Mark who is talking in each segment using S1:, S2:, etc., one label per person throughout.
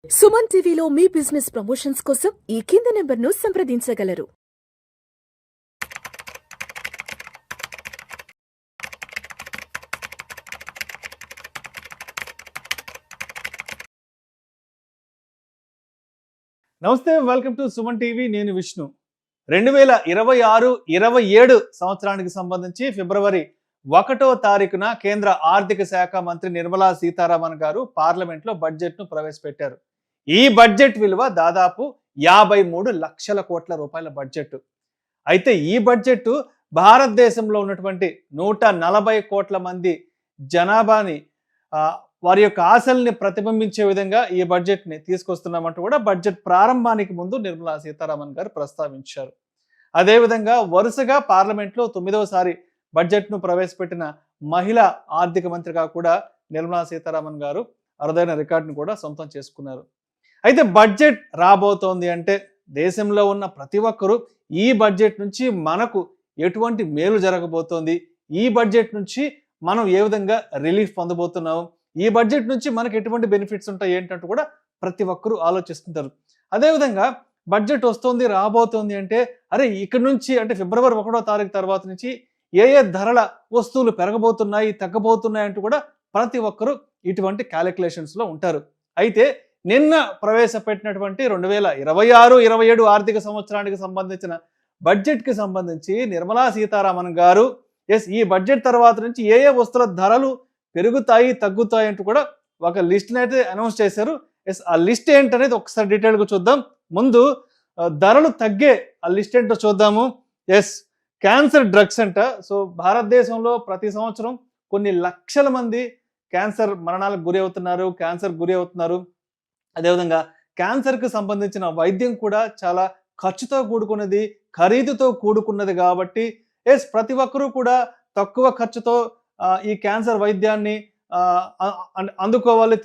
S1: సుమన్ టీవీలో మీ business promotions కోసం ఈ కింది నెంబర్ను సంప్రదించగలరు.
S2: నమస్తే, వెల్కమ్ టు సుమన్ టీవీ. నేను విష్ణు. 2026-27 సంవత్సరానికి సంబంధించి ఫిబ్రవరి 1వ తారీఖున కేంద్ర ఆర్థిక శాఖ మంత్రి నిర్మలా సీతారామన్ గారు పార్లమెంట్లో బడ్జెట్ను ప్రవేశపెట్టారు. ఈ బడ్జెట్ విలువ దాదాపు 53 లక్షల కోట్ల రూపాయల బడ్జెట్. అయితే ఈ బడ్జెట్ భారతదేశంలో ఉన్నటువంటి 140 కోట్ల మంది జనాభాని వారి యొక్క ఆశల్ని ప్రతిబింబించే విధంగా ఈ బడ్జెట్ని తీసుకొస్తున్నామంటూ కూడా బడ్జెట్ ప్రారంభానికి ముందు నిర్మలా సీతారామన్ గారు ప్రస్తావించారు. అదేవిధంగా వరుసగా పార్లమెంట్లో 9వసారి బడ్జెట్ను ప్రవేశపెట్టిన మహిళా ఆర్థిక మంత్రిగా కూడా నిర్మలా సీతారామన్ గారు అరుదైన రికార్డును కూడా సొంతం చేసుకున్నారు. అయితే బడ్జెట్ రాబోతోంది అంటే దేశంలో ఉన్న ప్రతి ఒక్కరూ ఈ బడ్జెట్ నుంచి మనకు ఎటువంటి మేలు జరగబోతోంది, ఈ బడ్జెట్ నుంచి మనం ఏ విధంగా రిలీఫ్ పొందబోతున్నాం, ఈ బడ్జెట్ నుంచి మనకు ఎటువంటి బెనిఫిట్స్ ఉంటాయి ఏంటంటూ కూడా ప్రతి ఒక్కరూ ఆలోచిస్తుంటారు. అదేవిధంగా బడ్జెట్ వస్తుంది రాబోతోంది అంటే అరే ఇక్కడ నుంచి అంటే ఫిబ్రవరి 1వ తారీఖు తర్వాత నుంచి ఏ ధరల వస్తువులు పెరగబోతున్నాయి తగ్గబోతున్నాయి అంటూ కూడా ప్రతి ఒక్కరూ ఇటువంటి క్యాలిక్యులేషన్స్లో ఉంటారు. అయితే నిన్న ప్రవేశపెట్టినటువంటి 2026-27 ఆర్థిక సంవత్సరానికి సంబంధించిన బడ్జెట్కి సంబంధించి నిర్మలా సీతారామన్ గారు ఈ బడ్జెట్ తర్వాత నుంచి ఏ వస్తువుల ధరలు పెరుగుతాయి తగ్గుతాయి అంటూ కూడా ఒక లిస్ట్ని అయితే అనౌన్స్ చేశారు. ఆ లిస్ట్ ఏంటనేది ఒకసారి డీటెయిల్గా చూద్దాం. ముందు ధరలు తగ్గే ఆ లిస్ట్ ఏంటో చూద్దాము. క్యాన్సర్ డ్రగ్స్ అంట. సో భారతదేశంలో ప్రతి సంవత్సరం కొన్ని లక్షల మంది క్యాన్సర్ మరణాలకు గురి అవుతున్నారు. అదేవిధంగా క్యాన్సర్కి సంబంధించిన వైద్యం కూడా చాలా ఖర్చుతో కూడుకున్నది, ఖరీదుతో కూడుకున్నది కాబట్టి ప్రతి ఒక్కరూ కూడా తక్కువ ఖర్చుతో ఈ క్యాన్సర్ వైద్యాన్ని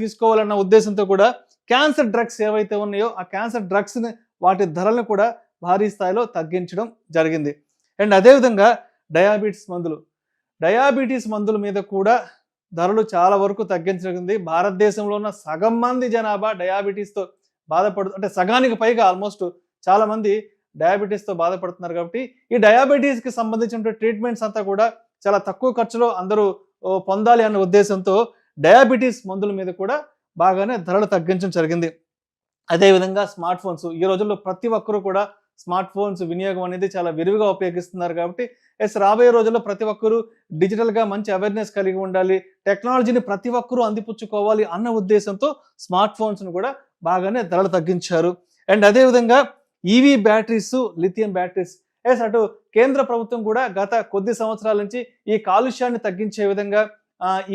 S2: తీసుకోవాలన్న ఉద్దేశంతో కూడా క్యాన్సర్ డ్రగ్స్ ఏవైతే ఉన్నాయో ఆ క్యాన్సర్ డ్రగ్స్ని వాటి ధరలను కూడా భారీ స్థాయిలో తగ్గించడం జరిగింది. అండ్ అదేవిధంగా డయాబెటీస్ మందుల మీద కూడా ధరలు చాలా వరకు తగ్గించగలిగింది. భారతదేశంలో ఉన్న సగం మంది జనాభా డయాబెటీస్తో అంటే సగానికి పైగా ఆల్మోస్ట్ చాలా మంది డయాబెటీస్తో బాధపడుతున్నారు. కాబట్టి ఈ డయాబెటీస్కి సంబంధించిన ట్రీట్మెంట్స్ అంతా కూడా చాలా తక్కువ ఖర్చులో అందరూ పొందాలి అన్న ఉద్దేశంతో డయాబెటీస్ మందుల మీద కూడా బాగానే ధరలు తగ్గించడం జరిగింది. అదేవిధంగా స్మార్ట్ ఫోన్స్, ఈ రోజుల్లో ప్రతి ఒక్కరూ కూడా స్మార్ట్ ఫోన్స్ వినియోగం అనేది చాలా విరివిగా ఉపయోగిస్తున్నారు. కాబట్టి రాబోయే రోజుల్లో ప్రతి ఒక్కరూ డిజిటల్గా మంచి అవేర్నెస్ కలిగి ఉండాలి, టెక్నాలజీని ప్రతి ఒక్కరూ అందిపుచ్చుకోవాలి అన్న ఉద్దేశంతో స్మార్ట్ ఫోన్స్ను కూడా బాగానే ధరలు తగ్గించారు. అండ్ అదేవిధంగా ఈవీ బ్యాటరీస్, లిథియం బ్యాటరీస్ అటు కేంద్ర ప్రభుత్వం కూడా గత కొద్ది సంవత్సరాల నుంచి ఈ కాలుష్యాన్ని తగ్గించే విధంగా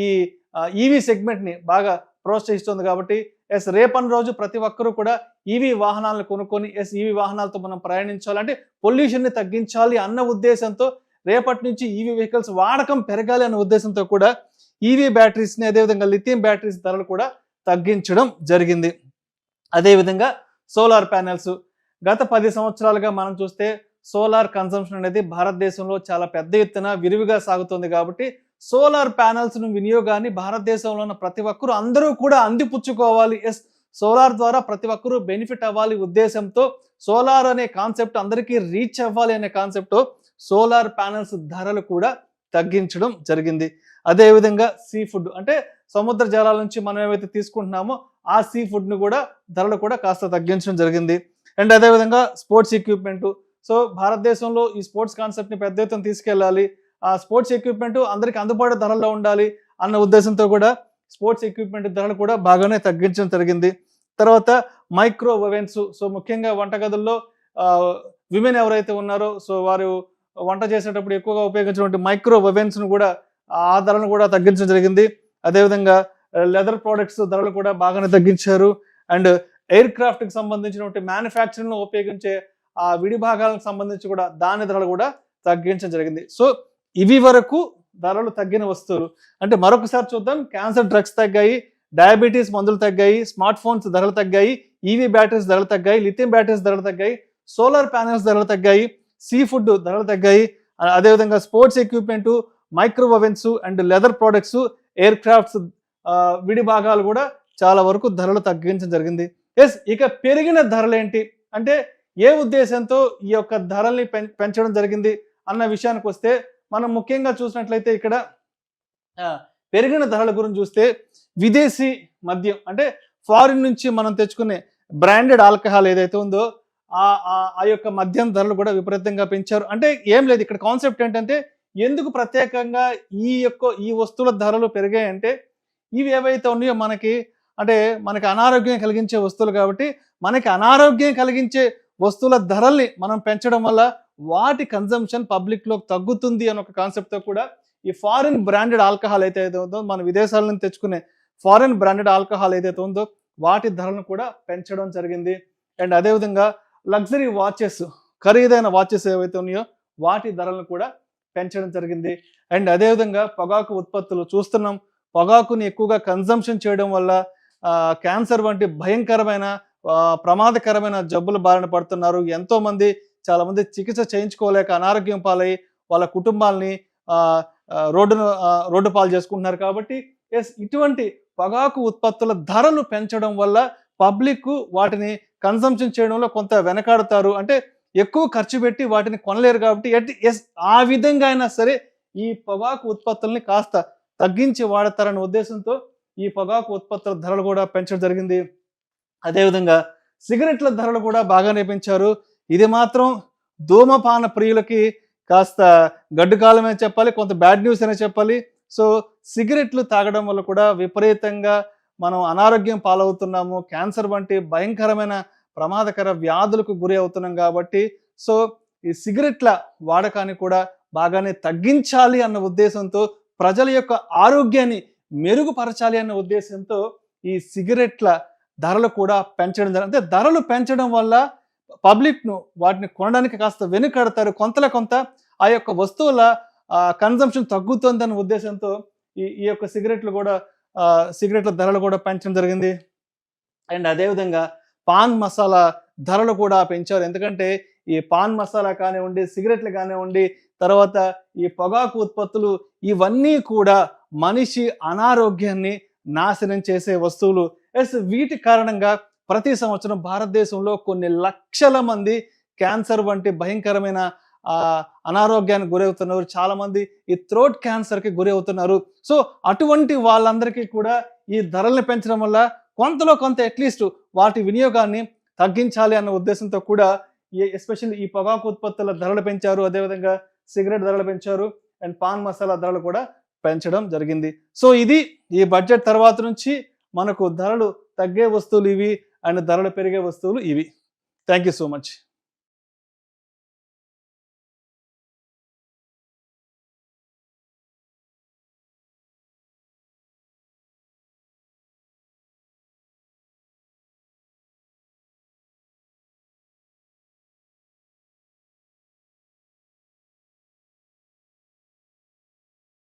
S2: ఈ ఈవీ సెగ్మెంట్ని బాగా ప్రోత్సహిస్తుంది. కాబట్టి రేపటి రోజు ప్రతి ఒక్కరూ కూడా ఈవీ వాహనాలను కొనుక్కొని ఈవీ వాహనాలతో మనం ప్రయాణించాలంటే పొల్యూషన్ని తగ్గించాలి అన్న ఉద్దేశంతో రేపటి నుంచి ఈవీ వెహికల్స్ వాడకం పెరగాలి అన్న ఉద్దేశంతో కూడా ఈవీ బ్యాటరీస్ని అదేవిధంగా లిథియం బ్యాటరీస్ ధరలు కూడా తగ్గించడం జరిగింది. అదేవిధంగా సోలార్ ప్యానెల్స్, గత 10 సంవత్సరాలుగా మనం చూస్తే సోలార్ కన్సంప్షన్ అనేది భారతదేశంలో చాలా పెద్ద ఎత్తున విరివిగా సాగుతుంది. కాబట్టి సోలార్ ప్యానెల్స్ వినియోగాన్ని భారతదేశంలో ఉన్న ప్రతి ఒక్కరూ అందరూ కూడా అందిపుచ్చుకోవాలి, సోలార్ ద్వారా ప్రతి ఒక్కరూ బెనిఫిట్ అవ్వాలి ఉద్దేశంతో సోలార్ అనే కాన్సెప్ట్ అందరికీ రీచ్ అవ్వాలి అనే కాన్సెప్ట్తో సోలార్ ప్యానెల్స్ ధరలు కూడా తగ్గించడం జరిగింది. అదేవిధంగా సీ ఫుడ్ అంటే సముద్ర జలాల నుంచి మనం ఏవైతే తీసుకుంటున్నామో ఆ సీ ఫుడ్ను కూడా ధరలు కూడా కాస్త తగ్గించడం జరిగింది. అండ్ అదేవిధంగా స్పోర్ట్స్ ఎక్విప్మెంట్, సో భారతదేశంలో ఈ స్పోర్ట్స్ కాన్సెప్ట్ని పెద్ద ఎత్తున తీసుకెళ్ళాలి, ఆ స్పోర్ట్స్ ఎక్విప్మెంట్ అందరికీ అందుబాటు ధరల్లో ఉండాలి అన్న ఉద్దేశంతో కూడా స్పోర్ట్స్ ఎక్విప్మెంట్ ధరలు కూడా బాగానే తగ్గించడం జరిగింది. తర్వాత మైక్రో ఓవెన్స్, సో ముఖ్యంగా వంటగదుల్లో విమెన్ ఎవరైతే ఉన్నారో సో వారు వంట చేసేటప్పుడు ఎక్కువగా ఉపయోగించినటువంటి మైక్రో ఓవెన్స్ను కూడా ఆ ధరను కూడా తగ్గించడం జరిగింది. అదేవిధంగా లెదర్ ప్రోడక్ట్స్ ధరలు కూడా బాగానే తగ్గించారు. అండ్ ఎయిర్ క్రాఫ్ట్కి సంబంధించినటువంటి మ్యానుఫ్యాక్చరింగ్లో ఉపయోగించే ఆ విడి భాగాలకు సంబంధించి కూడా దాని ధరలు కూడా తగ్గించడం జరిగింది. సో ఇవి వరకు ధరలు తగ్గిన వస్తువులు. అంటే మరొకసారి చూద్దాం. క్యాన్సర్ డ్రగ్స్ తగ్గాయి, డయాబెటీస్ మందులు తగ్గాయి, స్మార్ట్ ఫోన్స్ ధరలు తగ్గాయి, ఈవీ బ్యాటరీస్ ధరలు తగ్గాయి, లిథియం బ్యాటరీస్ ధరలు తగ్గాయి, సోలార్ ప్యానెల్స్ ధరలు తగ్గాయి, సీ ఫుడ్ ధరలు తగ్గాయి, అదేవిధంగా sports equipment, micro ovens and leather products, air crafts విడి భాగాలు కూడా చాలా వరకు ధరలు తగ్గించడం జరిగింది. ఎస్, ఇక పెరిగిన ధరలేంటి అంటే ఏ ఉద్దేశంతో ఈ యొక్క ధరల్ని పెంచడం జరిగింది అన్న విషయానికి వస్తే మనం ముఖ్యంగా చూసినట్లయితే ఇక్కడ పెరిగిన ధరల గురించి చూస్తే విదేశీ మద్యం అంటే ఫారిన్ నుంచి మనం తెచ్చుకునే బ్రాండెడ్ ఆల్కహాల్ ఏదైతే ఉందో ఆ యొక్క మద్యం ధరలు కూడా విపరీతంగా పెంచారు. అంటే ఏం లేదు, ఇక్కడ కాన్సెప్ట్ ఏంటంటే ఎందుకు ప్రత్యేకంగా ఈ వస్తువుల ధరలు పెరిగాయంటే ఇవి ఏవైతే ఉన్నాయో మనకి అనారోగ్యం కలిగించే వస్తువులు కాబట్టి మనకి అనారోగ్యం కలిగించే వస్తువుల ధరల్ని మనం పెంచడం వల్ల వాటి కన్జంప్షన్ పబ్లిక్ లో తగ్గుతుంది అని ఒక కాన్సెప్ట్ తో కూడా ఈ ఫారిన్ బ్రాండెడ్ ఆల్కహాల్ అయితే ఉందో మన విదేశాల నుంచి తెచ్చుకునే ఫారిన్ బ్రాండెడ్ ఆల్కహాల్ ఏదైతే ఉందో వాటి ధరలను కూడా పెంచడం జరిగింది. అండ్ అదేవిధంగా లగ్జరీ వాచెస్, ఖరీదైన వాచెస్ ఏవైతే ఉన్నాయో వాటి ధరలను కూడా పెంచడం జరిగింది. అండ్ అదేవిధంగా పొగాకు ఉత్పత్తులు చూస్తున్నాం, పొగాకుని ఎక్కువగా కన్జంప్షన్ చేయడం వల్ల క్యాన్సర్ వంటి భయంకరమైన ప్రమాదకరమైన జబ్బులు బారిన పడుతున్నారు. ఎంతో మంది చాలా మంది చికిత్స చేయించుకోలేక అనారోగ్యం పాలై వాళ్ళ కుటుంబాలని రోడ్డు పాలు చేసుకుంటున్నారు. కాబట్టి ఎస్, ఇటువంటి పొగాకు ఉత్పత్తుల ధరలు పెంచడం వల్ల పబ్లిక్ వాటిని కన్సంప్షన్ చేయడంలో కొంత వెనకాడుతారు. అంటే ఎక్కువ ఖర్చు పెట్టి వాటిని కొనలేరు కాబట్టి ఎస్, ఆ విధంగా అయినా సరే ఈ పొగాకు ఉత్పత్తుల్ని కాస్త తగ్గించి వాడతారనే ఉద్దేశంతో ఈ పొగాకు ఉత్పత్తుల ధరలు కూడా పెంచడం జరిగింది. అదేవిధంగా సిగరెట్ల ధరలు కూడా బాగానే పెంచారు. ఇది మాత్రం ధూమపాన ప్రియులకి కాస్త గడ్డు కాలమే చెప్పాలి, కొంత బ్యాడ్ న్యూస్ అనే చెప్పాలి. సో సిగరెట్లు తాగడం వల్ల కూడా విపరీతంగా మనం అనారోగ్యం పాలవుతున్నాము, క్యాన్సర్ వంటి భయంకరమైన ప్రమాదకర వ్యాధులకు గురి అవుతున్నాం. కాబట్టి సో ఈ సిగరెట్ల వాడకాన్ని కూడా బాగానే తగ్గించాలి అన్న ఉద్దేశంతో, ప్రజల యొక్క ఆరోగ్యాన్ని మెరుగుపరచాలి అన్న ఉద్దేశంతో ఈ సిగరెట్ల ధరలు కూడా పెంచడం జరిగింది. అంటే ధరలు పెంచడం వల్ల పబ్లిక్ను వాటిని కొనడానికి కాస్త వెనుకడతారు, కొంత ఆ యొక్క వస్తువుల కన్జంప్షన్ తగ్గుతుందన్న ఉద్దేశంతో ఈ యొక్క సిగరెట్ల ధరలు కూడా పెంచడం జరిగింది. అండ్ అదేవిధంగా పాన్ మసాలా ధరలు కూడా పెంచారు. ఎందుకంటే ఈ పాన్ మసాలా కానివ్వండి, సిగరెట్లు కానివ్వండి, తర్వాత ఈ పొగాకు ఉత్పత్తులు ఇవన్నీ కూడా మనిషి అనారోగ్యాన్ని నాశనం చేసే వస్తువులు. ఎస్, వీటి కారణంగా ప్రతి సంవత్సరం భారతదేశంలో కొన్ని లక్షల మంది క్యాన్సర్ వంటి భయంకరమైన అనారోగ్యానికి గురవుతున్నారు. చాలా మంది ఈ థ్రోట్ క్యాన్సర్కి గురి అవుతున్నారు. సో అటువంటి వాళ్ళందరికీ కూడా ఈ ధరల్ని పెంచడం వల్ల కొంతలో కొంత అట్లీస్ట్ వాటి వినియోగాన్ని తగ్గించాలి అన్న ఉద్దేశంతో కూడా ఎస్పెషల్లీ ఈ పొగాకు ఉత్పత్తుల ధరలు పెంచారు. అదేవిధంగా సిగరెట్ ధరలు పెంచారు. అండ్ పాన్ మసాలా ధరలు కూడా పెంచడం జరిగింది. సో ఇది ఈ బడ్జెట్ తర్వాత నుంచి మనకు ధరలు తగ్గే వస్తువులు ఇవి అండ్ ధరలు పెరిగే వస్తువులు ఇవి. Thank you so much.